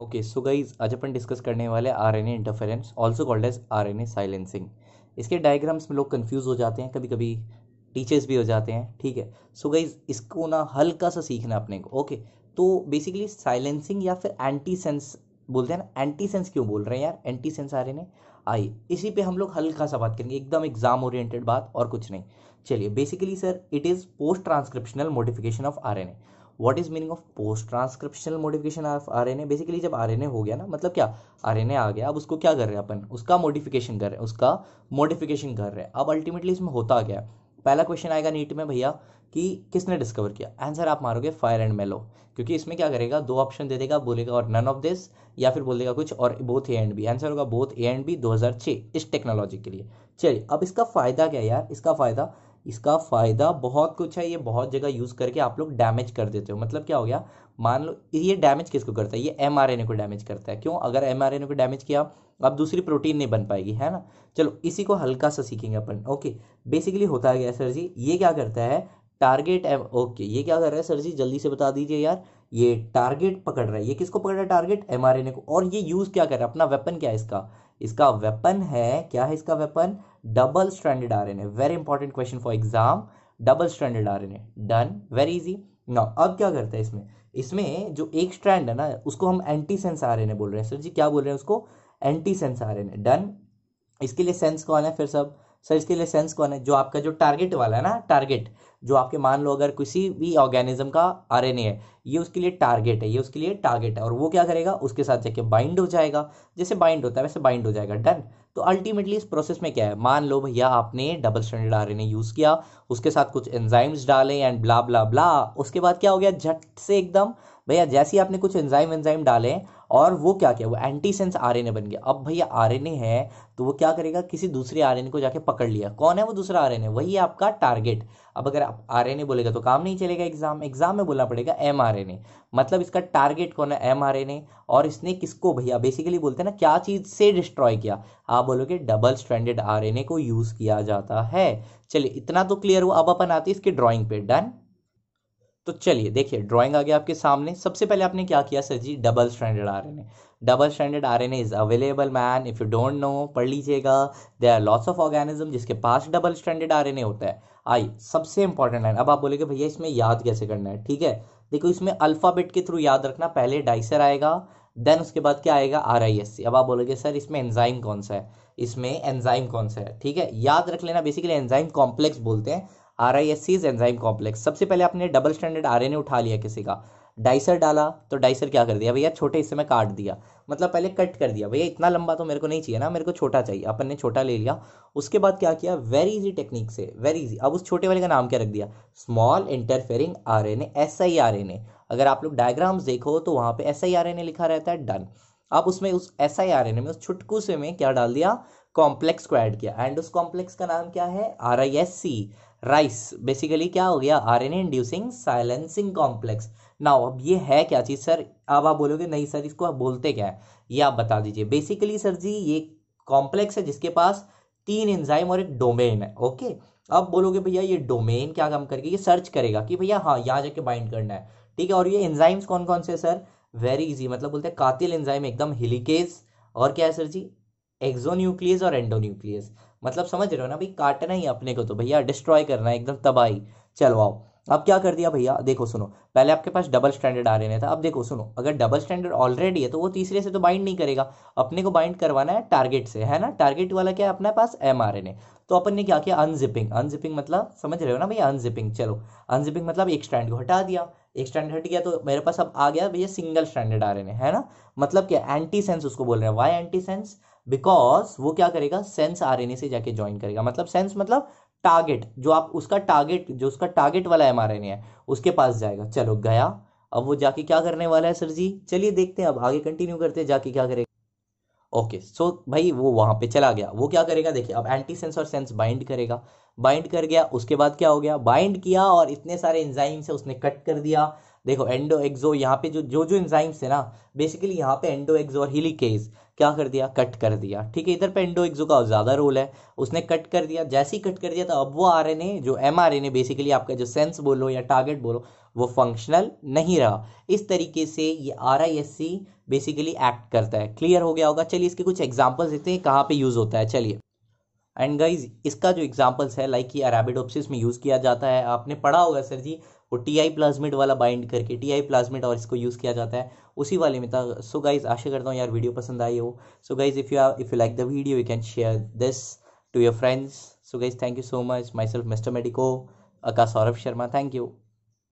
Okay so guys आज अपन discuss करने वाले RNA interference also called as RNA silencing. इसके डायग्राम्स में लोग कंफ्यूज हो जाते हैं, कभी कभी टीचर्स भी हो जाते हैं। ठीक है, सो गाइज इसको ना हल्का सा सीखना अपने को। ओके, तो बेसिकली साइलेंसिंग या फिर एंटी सेंस बोलते हैं ना। एंटी सेंस क्यों बोल रहे हैं यार, एंटी सेंस आरएनए। आइए इसी पे हम लोग हल्का सा बात करेंगे, एकदम एग्जाम ओरिएंटेड बात और कुछ नहीं। चलिए, basically sir it is post transcriptional modification of RNA. What is meaning of post transcriptional modification of RNA. Basically जब आरएनए हो गया ना, मतलब क्या, आरएनए आ गया, अब उसको क्या कर रहे हैं अपन, उसका मॉडिफिकेशन कर रहे हैं, उसका मॉडिफिकेशन कर रहे हैं। अब अल्टीमेटली इसमें होता क्या है, पहला क्वेश्चन आएगा नीट में भैया कि किसने डिस्कवर किया। आंसर आप मारोगे फायर एंड मेलो, क्योंकि इसमें क्या करेगा, दो ऑप्शन दे देगा, बोलेगा और नन ऑफ दिस, या फिर बोल देगा कुछ और both A and B. Answer होगा बोथ ए एंड बी 2006 इस टेक्नोलॉजी के लिए। चलिए, अब इसका फायदा क्या है यार, इसका फायदा बहुत कुछ है। ये बहुत जगह यूज करके आप लोग डैमेज कर देते हो। मतलब क्या हो गया, मान लो ये डैमेज किसको करता है, ये एमआरएनए को डैमेज करता है। क्यों, अगर एमआरएनए को डैमेज किया अब दूसरी प्रोटीन नहीं बन पाएगी, है ना। चलो इसी को हल्का सा सीखेंगे अपन। ओके, बेसिकली होता है क्या सर जी, ये क्या करता है, टारगेट एम। ओके, ये क्या कर रहा है सर जी, जल्दी से बता दीजिए यार। ये टारगेट पकड़ रहा है, ये किसको पकड़ रहा है, टारगेट एमआरएनए को। और ये यूज क्या कर रहा है, अपना वेपन क्या है इसका, इसका वेपन है, क्या है इसका weapon, double stranded RNA. Very important question for exam, double stranded RNA. Done, very easy. Now अब क्या करता है इसमें, इसमें जो एक स्ट्रैंड है ना, उसको हम एंटी सेंस आरएनए बोल रहे हैं। सर जी क्या बोल रहे हैं उसको, एंटी सेंस आरएनए। डन, इसके लिए सेंस कौन है फिर सब, सर इसके लिए सेंस कौन है, जो आपका जो टारगेट वाला है ना, टारगेट जो आपके, मान लो अगर किसी भी ऑर्गेनिज्म का आरएनए है, ये उसके लिए टारगेट है, ये उसके लिए टारगेट है, और वो क्या करेगा, उसके साथ जाके बाइंड हो जाएगा। जैसे बाइंड होता है वैसे बाइंड हो जाएगा। डन। तो अल्टीमेटली इस प्रोसेस में क्या है, मान लो भैया आपने डबल स्ट्रैंडेड आरएनए यूज किया, उसके साथ कुछ एंजाइम्स डाले एंड ब्ला ब्ला ब्ला, उसके बाद क्या हो गया, झट से एकदम भैया, जैसे ही आपने कुछ एंजाइम एंजाइम डाले और वो क्या किया, वो एंटी सेंस आरएनए बन गया। अब भैया आरएनए है तो वो क्या करेगा, किसी दूसरे आरएनए को जाके पकड़ लिया। कौन है वो दूसरा आरएनए, वही है आपका टारगेट। अब अगर आप आरएनए बोलेगा तो काम नहीं चलेगा, एग्जाम में बोलना पड़ेगा एमआरएनए। मतलब इसका टारगेट कौन है, एमआरएनए। और इसने किसको भैया, बेसिकली बोलते हैं ना, क्या चीज से डिस्ट्रॉय किया, आप बोलोगे डबल स्ट्रैंडेड आरएनए को यूज किया जाता है। चलिए इतना तो क्लियर हुआ। अब अपन आते हैं इसके ड्राइंग पे। डन। तो चलिए देखिए, ड्राइंग आ गया आपके सामने। सबसे पहले आपने क्या किया sir ji, double stranded RNA. Double stranded RNA is available man, if you don't know पढ़ लीजिएगा। There are lots of organism जिसके पास डबल स्ट्रैंडेड आरएनए होता है। आई सबसे इंपॉर्टेंट लाइन, अब आप बोलेगे भैया इसमें याद कैसे करना है। ठीक है, देखो इसमें अल्फाबेट के थ्रू याद रखना, पहले डाइसर आएगा, देन उसके बाद क्या आएगा, RISC। अब आप बोलोगे सर इसमें एंजाइम कौन सा है, इसमें एंजाइम कौन सा है। ठीक है, याद रख लेना, बेसिकली एंजाइम कॉम्प्लेक्स बोलते हैं। RISC is enzyme complex. सबसे पहले आपने डबल स्टैंडर्ड आरएनए उठा लिया किसी का, डाइसर डाला, तो डाइसर क्या कर दिया भैया, छोटे हिस्से में काट दिया। मतलब पहले कट कर दिया, भैया इतना लंबा तो मेरे को नहीं चाहिए ना, मेरे को छोटा चाहिए, अपन ने छोटा ले लिया। उसके बाद क्या किया, वेरी इजी टेक्निक से, वेरी इजी, अब उस छोटे वाले का नाम क्या रख दिया, स्मॉल इंटरफेरिंग आरएनए, SIRNA। अगर आप लोग डायग्राम्स देखो तो वहां पे SIRNA लिखा रहता है। डन। अब उसमें उस SIRNA में, उस छुटकू से में क्या डाल दिया, कॉम्प्लेक्स को ऐड किया, एंड उस कॉम्प्लेक्स का नाम क्या है, RISC, राइस। बेसिकली क्या हो गया, RNA inducing silencing complex. Now अब ये है क्या चीज सर, अब आप बोलोगे नहीं सर इसको आप बोलते क्या है, ये आप बता दीजिए। बेसिकली सर जी ये कॉम्प्लेक्स है जिसके पास 3 एंजाइम और एक डोमेन है। ओके, अब बोलोगे भैया ये डोमेन क्या काम करेगा, ये सर्च करेगा कि भैया हाँ यहाँ जाके बाइंड करना है। ठीक है, और ये एंजाइम्स कौन कौन से सर, वेरी इजी, मतलब बोलते हैं कातिल एंजाइम एकदम, हिलिकेज, और क्या है सर जी, एक्सोन्यूक्लियस और एंडोन्यूक्लियस। मतलब समझ रहे हो ना भाई, काटना ही अपने को तो भैया डिस्ट्रॉय करना है, एकदम तबाही। चलो आओ, अब क्या कर दिया भैया, देखो सुनो, पहले आपके पास डबल स्टैंडर्ड आरएनए था, अब देखो सुनो, अगर डबल स्टैंडर्ड ऑलरेडी है तो वो तीसरे से तो बाइंड नहीं करेगा, अपने को बाइंड करवाना है टारगेट से, है ना। टारगेट वाला क्या है अपने पास, एमआरएनए। तो अपन ने क्या किया, अनजिपिंग। अनजिपिंग मतलब समझ रहे हो ना भैया, अनजिपिंग। चलो, अनजिपिंग मतलब एक स्ट्रैंड को हटा दिया, एक स्ट्रैंड हट गया तो मेरे पास अब आ गया भैया सिंगल स्टैंडर्ड आरएनए, है ना। मतलब क्या, एंटी सेंस उसको बोल रहे हैं। वाई एंटी सेंस, बिकॉज वो क्या करेगा, सेंस आरएनए से जाके ज्वाइन करेगा। मतलब सेंस मतलब टारगेट, जो आप उसका टारगेट, जो उसका टारगेट वाला एमआरएनए है उसके पास जाएगा। चलो गया, अब वो जाके क्या करने वाला है सर जी, चलिए देखते हैं, अब आगे कंटिन्यू करते हैं, जाके क्या करेगा। ओके सो भाई वो वहां पे चला गया, वो क्या करेगा देखिए, अब एंटी सेंस और सेंस बाइंड करेगा, बाइंड कर गया, उसके बाद क्या हो गया, बाइंड किया और इतने सारे एंजाइम से उसने कट कर दिया। देखो एंडो एक्सो यहाँ पे जो जो जो एंजाइम्स है ना, बेसिकली यहाँ पे एंडो एक्सो और हेलिकेज क्या कर दिया, कट कर दिया, ठीक है। इधर पे एंडो एक्सो का ज़्यादा रोल है, उसने कट कर दिया, जैसे ही कट कर दिया तो अब वो आरएनए जो एमआरएनए बेसिकली आपका जो सेंस बोलो या टारगेट बोलो वो फंक्शनल नहीं रहा। इस तरीके से ये आरआईएससी बेसिकली एक्ट करता है। क्लियर हो गया होगा। चलिए इसके कुछ एग्जांपल्स देते हैं कहाँ पे यूज़ होता है। चलिए एंड गाइज इसका जो एग्जांपल्स है लाइक कि अराबिडोप्सिस में यूज़ किया जाता है, आपने पढ़ा होगा सर जी वो टीआई प्लाज्मिड वाला बाइंड करके टीआई प्लाज्मिड और इसको यूज़ किया जाता है उसी वाले में था। सो गाइज आशा करता हूँ यार वीडियो पसंद आई हो। So guys if you like the video you can share this to your friends. So guys thank you so much. Myself Mister Medico, Akash Saurabh Sharma, thank you.